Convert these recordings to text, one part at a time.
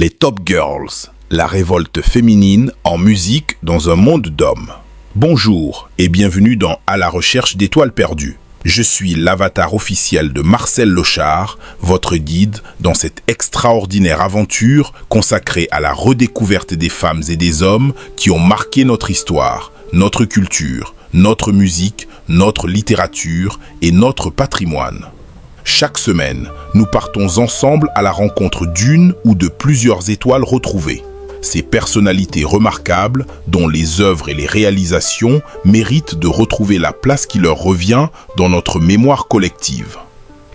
Les Top Girls, la révolte féminine en musique dans un monde d'hommes. Bonjour et bienvenue dans À la recherche d'étoiles perdues. Je suis l'avatar officiel de Marcel Lochard, votre guide dans cette extraordinaire aventure consacrée à la redécouverte des femmes et des hommes qui ont marqué notre histoire, notre culture, notre musique, notre littérature et notre patrimoine. Chaque semaine, nous partons ensemble à la rencontre d'une ou de plusieurs étoiles retrouvées. Ces personnalités remarquables, dont les œuvres et les réalisations méritent de retrouver la place qui leur revient dans notre mémoire collective.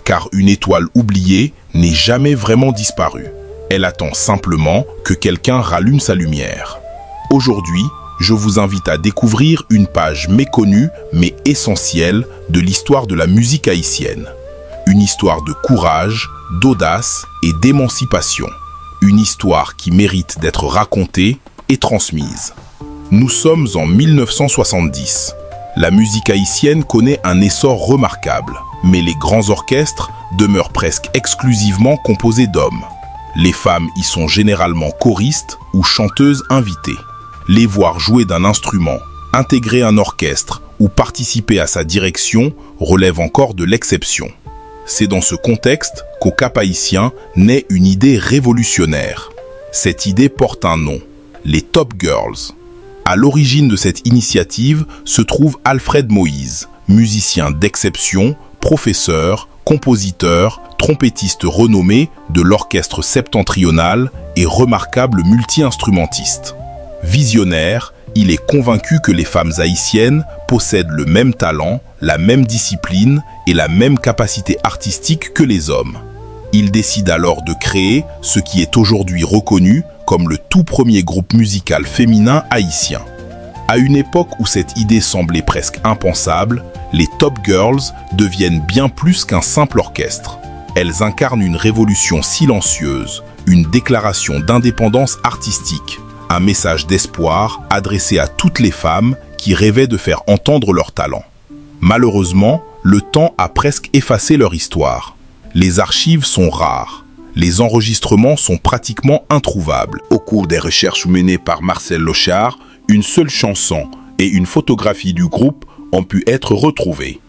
Car une étoile oubliée n'est jamais vraiment disparue. Elle attend simplement que quelqu'un rallume sa lumière. Aujourd'hui, je vous invite à découvrir une page méconnue mais essentielle de l'histoire de la musique haïtienne. Une histoire de courage, d'audace et d'émancipation. Une histoire qui mérite d'être racontée et transmise. Nous sommes en 1970. La musique haïtienne connaît un essor remarquable, mais les grands orchestres demeurent presque exclusivement composés d'hommes. Les femmes y sont généralement choristes ou chanteuses invitées. Les voir jouer d'un instrument, intégrer un orchestre ou participer à sa direction relève encore de l'exception. C'est dans ce contexte qu'au Cap haïtien naît une idée révolutionnaire. Cette idée porte un nom, les Top Girls. À l'origine de cette initiative se trouve Alfred Moïse, musicien d'exception, professeur, compositeur, trompettiste renommé de l'orchestre septentrional et remarquable multi-instrumentiste. Visionnaire, il est convaincu que les femmes haïtiennes possèdent le même talent, la même discipline et la même capacité artistique que les hommes. Il décide alors de créer ce qui est aujourd'hui reconnu comme le tout premier groupe musical féminin haïtien. À une époque où cette idée semblait presque impensable, les Top Girls deviennent bien plus qu'un simple orchestre. Elles incarnent une révolution silencieuse, une déclaration d'indépendance artistique, un message d'espoir adressé à toutes les femmes qui rêvaient de faire entendre leur talent. Malheureusement, le temps a presque effacé leur histoire. Les archives sont rares. Les enregistrements sont pratiquement introuvables. Au cours des recherches menées par Marcel Lochard, une seule chanson et une photographie du groupe ont pu être retrouvées.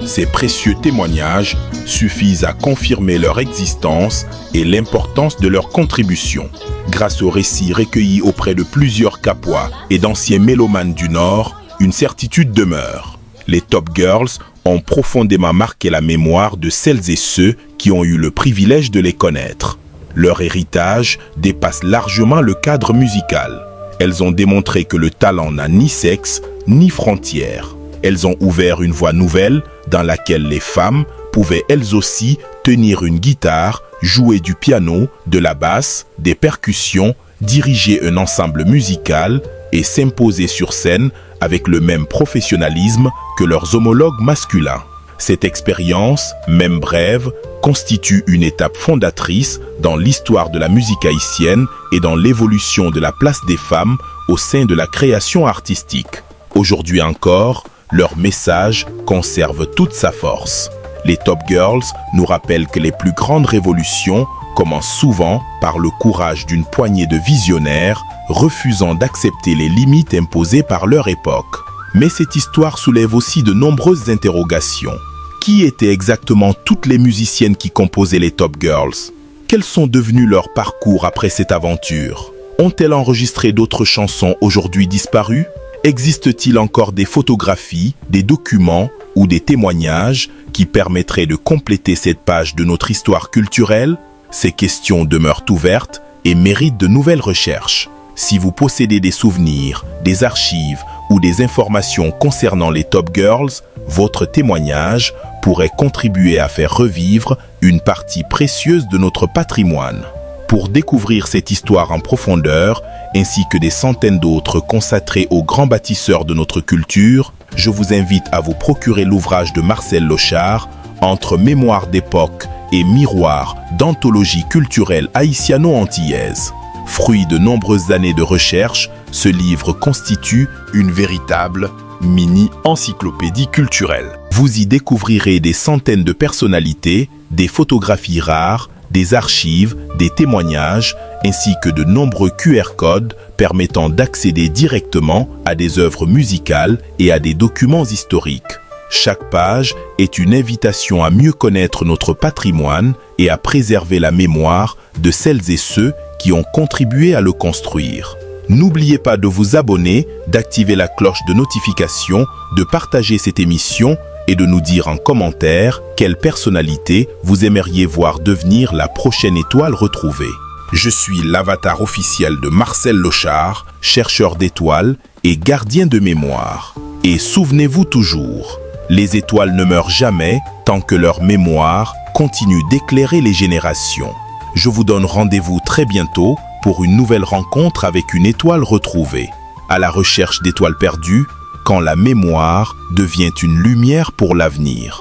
Ces précieux témoignages suffisent à confirmer leur existence et l'importance de leur contribution. Grâce aux récits recueillis auprès de plusieurs capois et d'anciens mélomanes du Nord, une certitude demeure. Les Top Girls ont profondément marqué la mémoire de celles et ceux qui ont eu le privilège de les connaître. Leur héritage dépasse largement le cadre musical. Elles ont démontré que le talent n'a ni sexe ni frontières. Elles ont ouvert une voie nouvelle dans laquelle les femmes pouvaient elles aussi tenir une guitare, jouer du piano, de la basse, des percussions, diriger un ensemble musical et s'imposer sur scène avec le même professionnalisme que leurs homologues masculins. Cette expérience, même brève, constitue une étape fondatrice dans l'histoire de la musique haïtienne et dans l'évolution de la place des femmes au sein de la création artistique. Aujourd'hui encore, leur message conserve toute sa force. Les Top Girls nous rappellent que les plus grandes révolutions commencent souvent par le courage d'une poignée de visionnaires refusant d'accepter les limites imposées par leur époque. Mais cette histoire soulève aussi de nombreuses interrogations. Qui étaient exactement toutes les musiciennes qui composaient les Top Girls? Quels sont devenus leurs parcours après cette aventure? Ont-elles enregistré d'autres chansons aujourd'hui disparues? Existe-t-il encore des photographies, des documents ou des témoignages qui permettraient de compléter cette page de notre histoire culturelle? Ces questions demeurent ouvertes et mérite de nouvelles recherches. Si vous possédez des souvenirs, des archives ou des informations concernant les Top Girls, votre témoignage pourrait contribuer à faire revivre une partie précieuse de notre patrimoine. Pour découvrir cette histoire en profondeur, ainsi que des centaines d'autres consacrées aux grands bâtisseurs de notre culture, je vous invite à vous procurer l'ouvrage de Marcel Lochard, Entre mémoire d'époque et miroir d'anthologie culturelle haïtiano-antillaise. Fruit de nombreuses années de recherche, ce livre constitue une véritable mini-encyclopédie culturelle. Vous y découvrirez des centaines de personnalités, des photographies rares, des archives, des témoignages, ainsi que de nombreux QR codes permettant d'accéder directement à des œuvres musicales et à des documents historiques. Chaque page est une invitation à mieux connaître notre patrimoine et à préserver la mémoire de celles et ceux qui ont contribué à le construire. N'oubliez pas de vous abonner, d'activer la cloche de notification, de partager cette émission et de nous dire en commentaire quelle personnalité vous aimeriez voir devenir la prochaine étoile retrouvée. Je suis l'avatar officiel de Marcel Lochard, chercheur d'étoiles et gardien de mémoire. Et souvenez-vous toujours, les étoiles ne meurent jamais tant que leur mémoire continue d'éclairer les générations. Je vous donne rendez-vous très bientôt pour une nouvelle rencontre avec une étoile retrouvée. À la recherche d'étoiles perdues, quand la mémoire devient une lumière pour l'avenir.